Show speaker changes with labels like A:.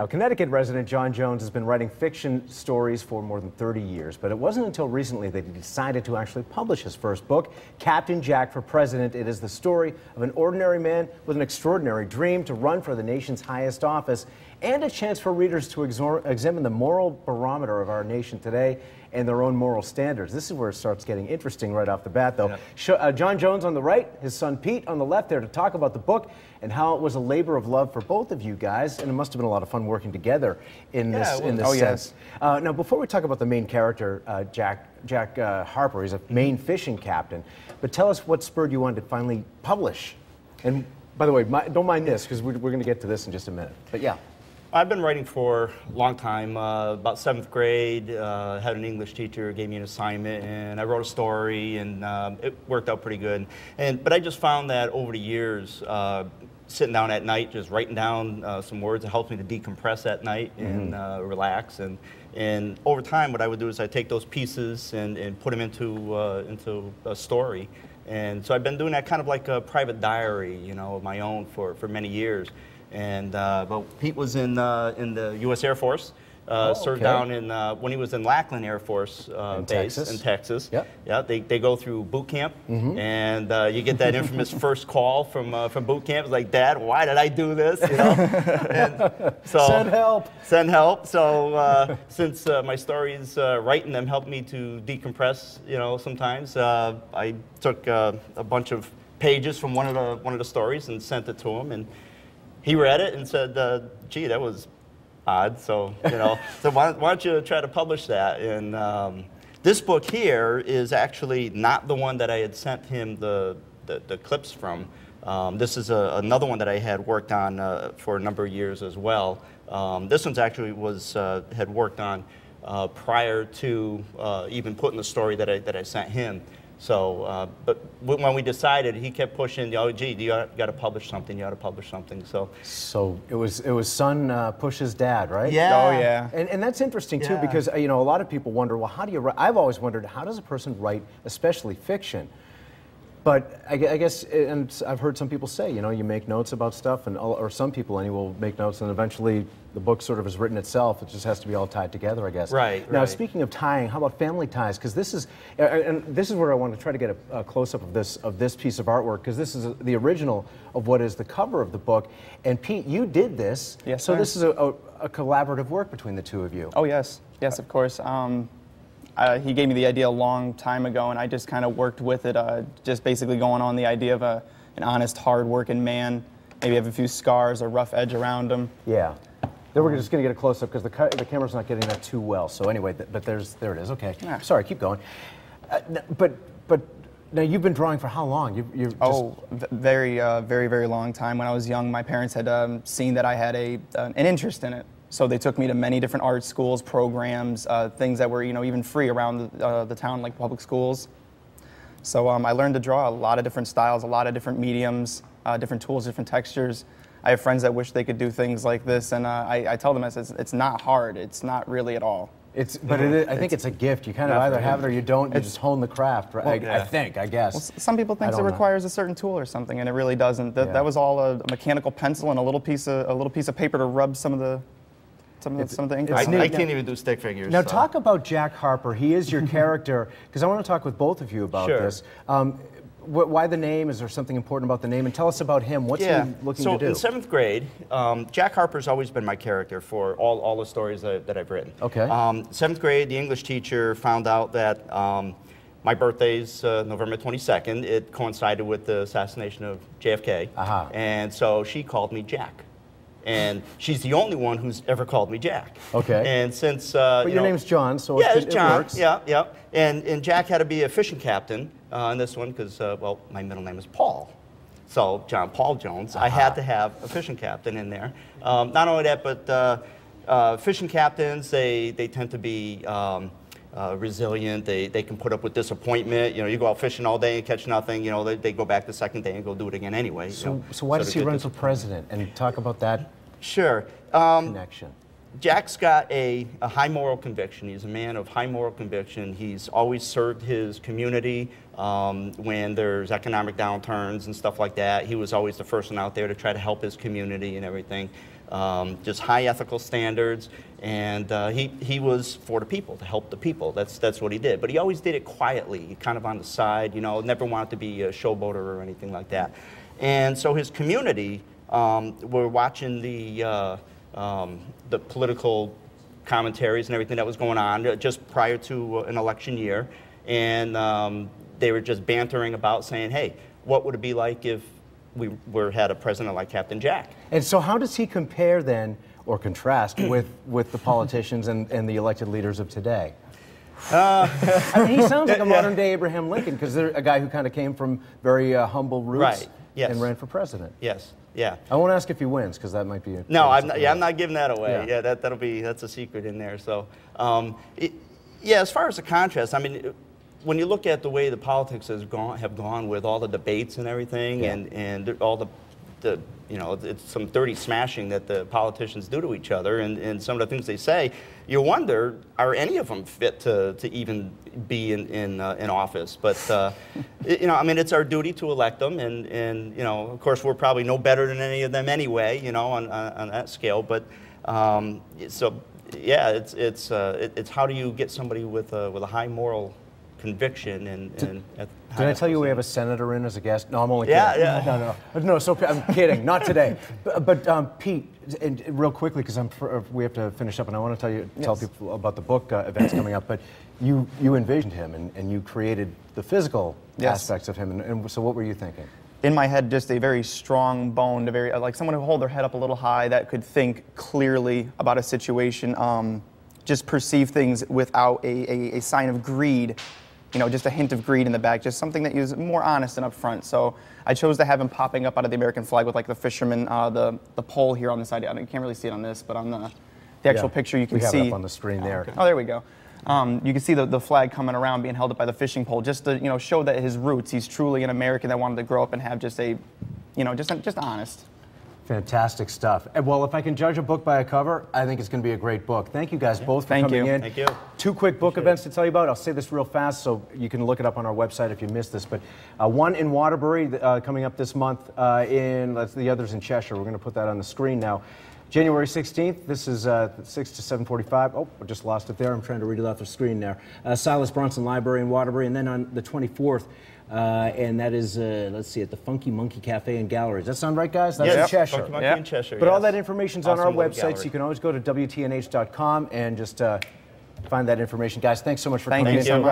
A: Now, Connecticut resident John Jones has been writing fiction stories for more than 30 years, but it wasn't until recently that he decided to actually publish his first book, Captain Jack for President. It is the story of an ordinary man with an extraordinary dream to run for the nation's highest office, and a chance for readers to examine the moral barometer of our nation today and their own moral standards. This is where it starts getting interesting right off the bat, though. Yeah. John Jones on the right, his son Pete on the left there to talk about the book and how it was a labor of love for both of you guys, and it must have been a lot of fun working together in this sense.
B: Yes.
A: Now, before we talk about the main character, Jack Harper, he's a Maine fishing captain, but tell us what spurred you on to finally publish. And by the way, don't mind this, because we're going to get to this in just a minute. But yeah.
C: I've been writing for a long time, about 7th grade, had an English teacher, gave me an assignment, and I wrote a story, and it worked out pretty good. But I just found that over the years, sitting down at night, just writing down some words, it helps me to decompress at night and relax. And over time, what I would do is I'd take those pieces and put them into a story. And so I've been doing that kind of like a private diary, you know, of my own for many years. And but Pete was in the U.S. Air Force, served down in when he was in Lackland Air Force base in Texas. Yep. Yeah, they go through boot camp, and you get that infamous first call from boot camp. It's like, Dad, why did I do this? You know, and so
A: send help.
C: Send help. So since my stories, writing them helped me to decompress. You know, sometimes I took a bunch of pages from one of the stories and sent it to him, and he read it and said, gee, that was odd, so, you know, so why don't you try to publish that? And this book here is actually not the one that I had sent him the clips from. This is another one that I had worked on for a number of years as well. This one's actually had worked on prior to even putting the story that I sent him. So, but when we decided, he kept pushing, oh, gee, you got to publish something, you got to publish something. So
A: it was son pushes dad, right?
C: Yeah.
B: Oh, yeah.
A: And that's interesting, too, because, you know, a lot of people wonder, well, how do you write? I've always wondered, how does a person write, especially fiction? But I guess, and I've heard some people say, you know, you make notes about stuff, or some people anyway will make notes, and eventually the book sort of has written itself. It just has to be all tied together, I guess.
C: Right.
A: Now, speaking of tying, how about family ties? Because this is, and this is where I want to try to get a close-up of this piece of artwork, because this is the original of what is the cover of the book. And Pete, you did this.
B: Yes,
A: so
B: sir.
A: this is a collaborative work between the two of you.
B: Oh, yes. Yes, of course. He gave me the idea a long time ago, and I just kind of worked with it, just basically going on the idea of an honest, hard-working man, maybe have a few scars or rough edge around him.
A: Yeah. Then we're just going to get a close-up because the camera's not getting that too well. So anyway, but there it is. Okay. Yeah. Sorry, keep going. But now you've been drawing for how long?
B: Very, very long time. When I was young, my parents had seen that I had an interest in it. So they took me to many different art schools, programs, things that were, you know, even free around the town, like public schools. So I learned to draw a lot of different styles, a lot of different mediums, different tools, different textures. I have friends that wish they could do things like this, and I tell them, I said, it's not hard. It's not really at all.
A: I think it's a gift. You kind of either have it or you don't. You just hone the craft, right?
B: Well,
A: I guess.
B: Well, some people think it requires a certain tool or something, and it really doesn't. That was all a mechanical pencil and a little piece of paper to rub some of the ink.
C: I can't even do stick figures.
A: Now talk about Jack Harper. He is your character, because I want to talk with both of you about this. Why the name? Is there something important about the name? And tell us about him. What's he looking to do?
C: So in 7th grade, Jack Harper's always been my character for all the stories that I've written.
A: Okay.
C: 7th grade, the English teacher found out that my birthday's November 22nd. It coincided with the assassination of JFK. And so she called me Jack. And she's the only one who's ever called me Jack.
A: Okay.
C: And since
A: but your name's John, so
C: it's John.
A: It works.
C: Yeah. And Jack had to be a fishing captain in this one because well, my middle name is Paul, so John Paul Jones. I had to have a fishing captain in there. Not only that, but fishing captains they tend to be resilient. They can put up with disappointment. You know, you go out fishing all day and catch nothing. You know, they go back the second day and go do it again anyway.
A: So why does he run for president? And talk about that.
C: Sure.
A: Connection.
C: Jack's got a high moral conviction. He's a man of high moral conviction. He's always served his community when there's economic downturns and stuff like that. He was always the first one out there to try to help his community and everything. just high ethical standards, and he was for the people, to help the people. That's what he did. But he always did it quietly, kind of on the side, you know, never wanted to be a showboater or anything like that. And so his community were watching the political commentaries and everything that was going on just prior to an election year, and they were just bantering about saying, hey, what would it be like if we had a president like Captain Jack?
A: And so how does he compare then, or contrast, with the politicians and the elected leaders of today? I mean, he sounds like a modern-day Abraham Lincoln, because they're a guy who kind of came from very humble roots,
C: right. Yes.
A: and ran for president.
C: Yes. Yeah.
A: I won't ask if he wins, because that might be.
C: No, I'm not giving that away. Yeah, that's a secret in there. So, yeah, as far as the contrast, I mean, when you look at the way the politics have gone with all the debates and everything,
A: yeah.
C: and all the you know, it's some dirty smashing that the politicians do to each other, and some of the things they say, you wonder, are any of them fit to even be in office? But you know, I mean, it's our duty to elect them, and you know, of course, we're probably no better than any of them anyway, you know, on that scale. But so yeah, it's how do you get somebody with a high moral conviction and
A: did I tell you we have a senator in as a guest? No, I'm only
C: kidding.
A: Yeah, yeah. No, so I'm kidding. Not today. But Pete, and real quickly, because we have to finish up, and I want to tell people about the book events coming up. But you envisioned him, and you created the physical aspects of him. And so, what were you thinking?
B: In my head, just a very strong-boned, like someone who hold their head up a little high, that could think clearly about a situation, just perceive things without a sign of greed. You know, just a hint of greed in the back, just something that is more honest and upfront. So I chose to have him popping up out of the American flag with like the fisherman, the pole here on the side. You can't really see it on this, but on the actual picture you can see.
A: We have it up on the screen there.
B: Oh, there we go. You can see the flag coming around, being held up by the fishing pole, just to show that his roots. He's truly an American that wanted to grow up and have just a, just honest.
A: Fantastic stuff. Well, if I can judge a book by a cover, I think it's going to be a great book. Thank you guys both for coming in.
C: Thank you.
A: Two quick book events to tell you about. I'll say this real fast so you can look it up on our website if you missed this. But one in Waterbury coming up this month, the others in Cheshire. We're going to put that on the screen now. January 16th, this is 6 to 7:45. Oh, I just lost it there. I'm trying to read it off the screen there. Silas Bronson Library in Waterbury. And then on the 24th, and that is, let's see, at the Funky Monkey Cafe and Gallery. Does that sound right, guys? That's in Cheshire.
C: Funky Monkey in Cheshire,
A: But all that information's on our website, so you can always go to WTNH.com and just find that information. Guys, thanks so much for coming in.
B: Thank you so much.